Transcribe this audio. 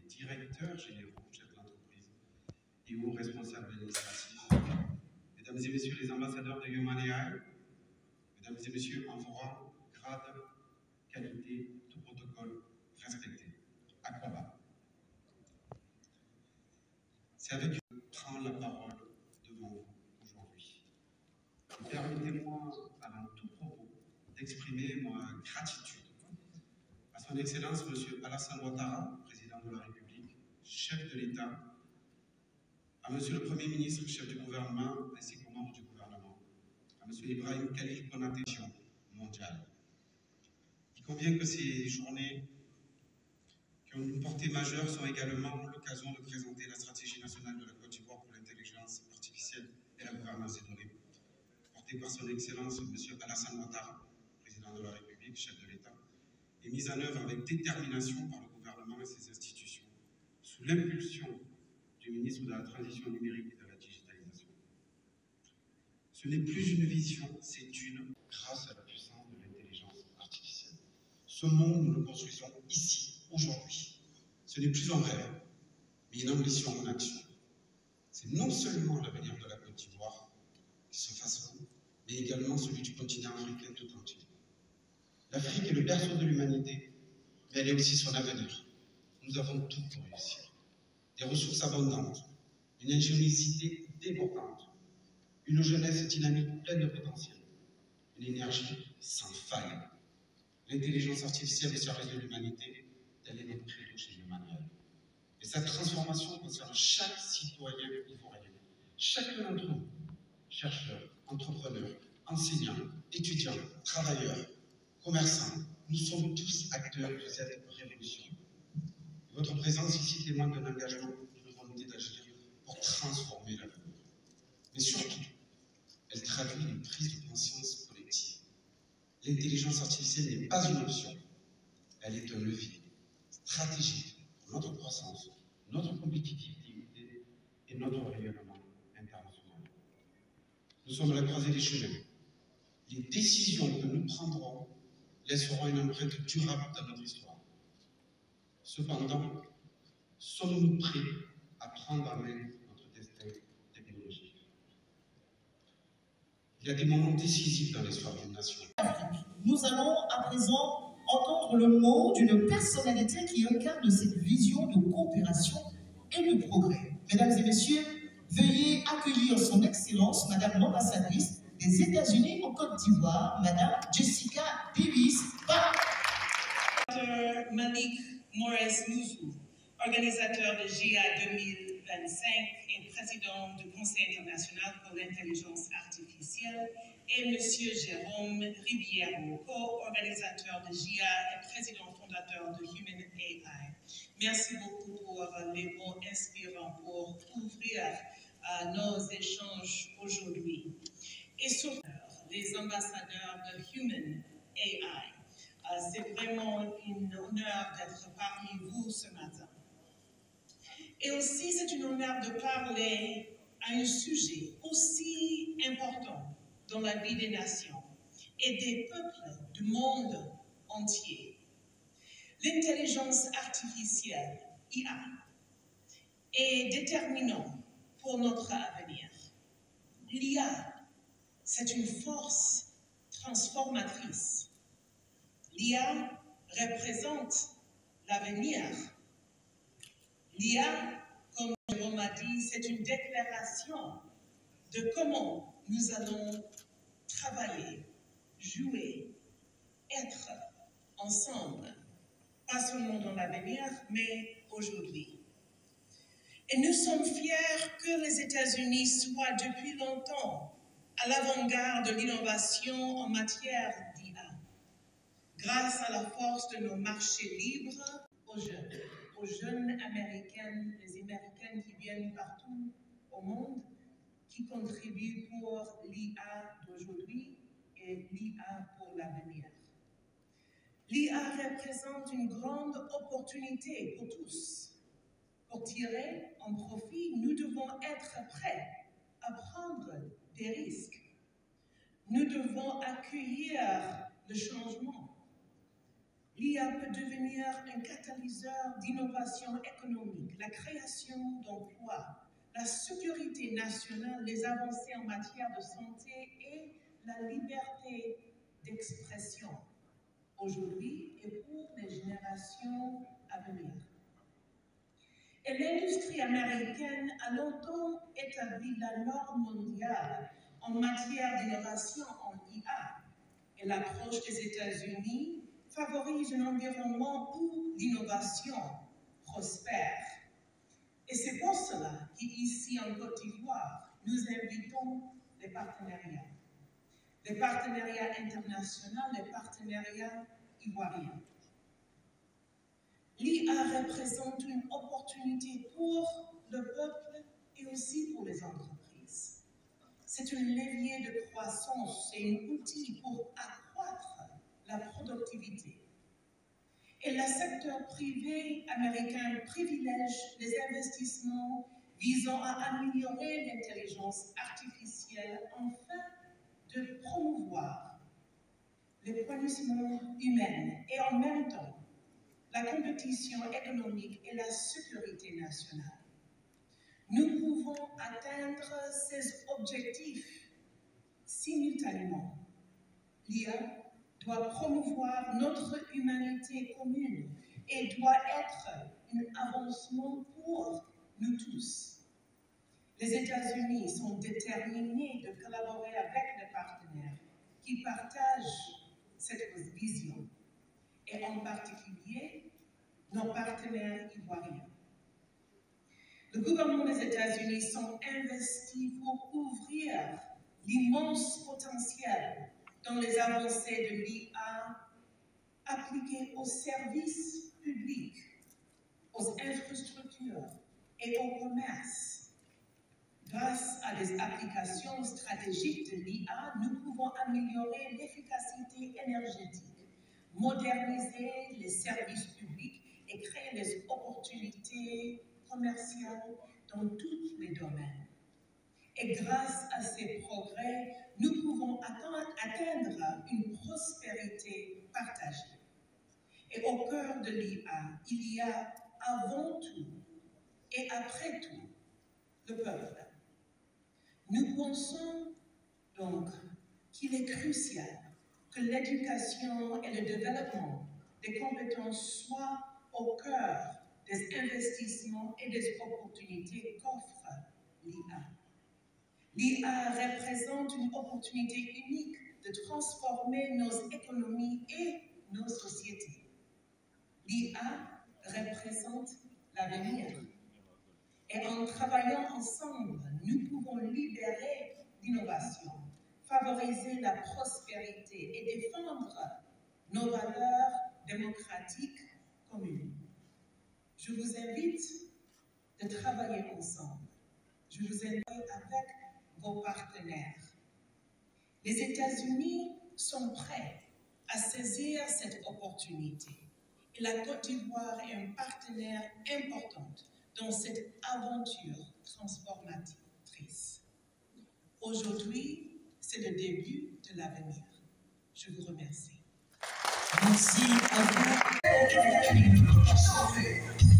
directeurs généraux, chefs d'entreprise et hauts responsables administratifs, mesdames et messieurs les ambassadeurs de Human AI, mesdames et messieurs en vos rangs, grades, qualité, tout protocole respecté. Aquaba. C'est avec que je prends la parole devant vous aujourd'hui. Permettez-moi, avant tout propos, d'exprimer ma gratitude à son Excellence M. Alassane Ouattara, président de la République, chef de l'État, à M. le Premier ministre, chef du gouvernement, ainsi qu'aux membres du gouvernement, à M. Ibrahim Khalil Konaté, mondiale. Il convient que ces journées qui ont une portée majeure sont également l'occasion de présenter la stratégie nationale de la Côte d'Ivoire pour l'intelligence artificielle et la gouvernance des données, portée par son Excellence M. Alassane Ouattara, président de la République, chef de l'État, et mise en œuvre avec détermination par le gouvernement et ses institutions, sous l'impulsion du ministre de la Transition numérique et de la digitalisation. Ce n'est plus une vision, c'est une, grâce à la puissance de l'intelligence artificielle. Ce monde, nous le construisons ici, aujourd'hui. Ce n'est plus un rêve, mais une ambition en action. C'est non seulement l'avenir de la Côte d'Ivoire qui se façonne, mais également celui du continent africain tout entier. L'Afrique est le berceau de l'humanité, mais elle est aussi son avenir. Nous avons tout pour réussir. Des ressources abondantes, une ingéniosité débordante, une jeunesse dynamique pleine de potentiel, une énergie sans faille. L'intelligence artificielle au service de l'humanité, tel est notre credo chez Human AI. Et cette transformation concerne chaque citoyen ivoirien, chacun d'entre nous, chercheurs, entrepreneurs, enseignants, étudiants, travailleurs, commerçants. Nous sommes tous acteurs de cette révolution. Votre présence ici témoigne d'un engagement, d'une volonté d'agir pour transformer l'avenir. Mais surtout, elle traduit une prise de conscience collective. L'intelligence artificielle n'est pas une option, elle est un levier stratégique pour notre croissance, notre compétitivité et notre rayonnement international. Nous sommes à la croisée des chemins. Les décisions que nous prendrons laisseront une empreinte durable dans notre histoire. Cependant, sommes-nous prêts à prendre en main notre destin technologique? Il y a des moments décisifs dans l'histoire d'une nation. Nous allons à présent entendre le mot d'une personnalité qui incarne cette vision de coopération et de progrès. Mesdames et messieurs, veuillez accueillir son Excellence, Madame l'ambassadrice des États-Unis en Côte d'Ivoire, Madame Jessica Davis. Dr. Malik Morris Mouzou, organisateur de GIA 2025 et président du Conseil international pour l'intelligence artificielle, et M. Jérôme Riviero, co-organisateur de GIA et président fondateur de Human AI. Merci beaucoup pour les mots inspirants pour ouvrir nos échanges aujourd'hui. Et surtout, les ambassadeurs de Human AI. C'est vraiment un honneur d'être parmi vous ce matin. Et aussi, c'est un honneur de parler à un sujet aussi important dans la vie des nations et des peuples du monde entier. L'intelligence artificielle, IA, est déterminante pour notre avenir. L'IA, c'est une force transformatrice. L'IA représente l'avenir. L'IA, comme Jérôme a dit, c'est une déclaration de comment nous allons travailler, jouer, être ensemble, pas seulement dans l'avenir, mais aujourd'hui. Et nous sommes fiers que les États-Unis soient depuis longtemps à l'avant-garde de l'innovation en matière d'IA. Grâce à la force de nos marchés libres, aux jeunes Américaines, les Américaines qui viennent partout au monde, qui contribuent pour l'IA d'aujourd'hui et l'IA pour l'avenir. L'IA représente une grande opportunité pour tous. Pour tirer en profit, nous devons être prêts à prendre des risques. Nous devons accueillir le changement. L'IA peut devenir un catalyseur d'innovation économique, la création d'emplois, la sécurité nationale, les avancées en matière de santé et la liberté d'expression, aujourd'hui et pour les générations à venir. Et l'industrie américaine a longtemps établi la norme mondiale en matière d'innovation en IA. Et l'approche des États-Unis favorise un environnement où l'innovation prospère. Et c'est pour cela qu'ici en Côte d'Ivoire, nous invitons les partenariats internationaux, les partenariats ivoiriens. L'IA représente une opportunité pour le peuple et aussi pour les entreprises. C'est un levier de croissance et un outil pour accroître la productivité. Et le secteur privé américain privilège les investissements visant à améliorer l'intelligence artificielle afin de promouvoir l'épanouissement humain et en même temps la compétition économique et la sécurité nationale. Nous pouvons atteindre ces objectifs simultanément. L'IA doit promouvoir notre humanité commune et doit être un avancement pour nous tous. Les États-Unis sont déterminés de collaborer avec les partenaires qui partagent cette vision, et en particulier nos partenaires ivoiriens. Le gouvernement des États-Unis sont investis pour ouvrir l'immense potentiel dans les avancées de l'IA appliquées aux services publics, aux infrastructures et au commerce. Grâce à des applications stratégiques de l'IA, nous pouvons améliorer l'efficacité énergétique, moderniser les services publics et créer des opportunités commerciales dans tous les domaines. Et grâce à ces progrès, nous pouvons atteindre une prospérité partagée. Et au cœur de l'IA, il y a avant tout et après tout le peuple. Nous pensons donc qu'il est crucial que l'éducation et le développement des compétences soient au cœur des investissements et des opportunités qu'offre l'IA. L'IA représente une opportunité unique de transformer nos économies et nos sociétés. L'IA représente l'avenir. Et en travaillant ensemble, nous pouvons libérer l'innovation, favoriser la prospérité et défendre nos valeurs démocratiques communes. Je vous invite à travailler ensemble. Je vous invite avec vos partenaires. Les États-Unis sont prêts à saisir cette opportunité. Et la Côte d'Ivoire est un partenaire important dans cette aventure transformatrice. Aujourd'hui, c'est le début de l'avenir. Je vous remercie. Merci à vous.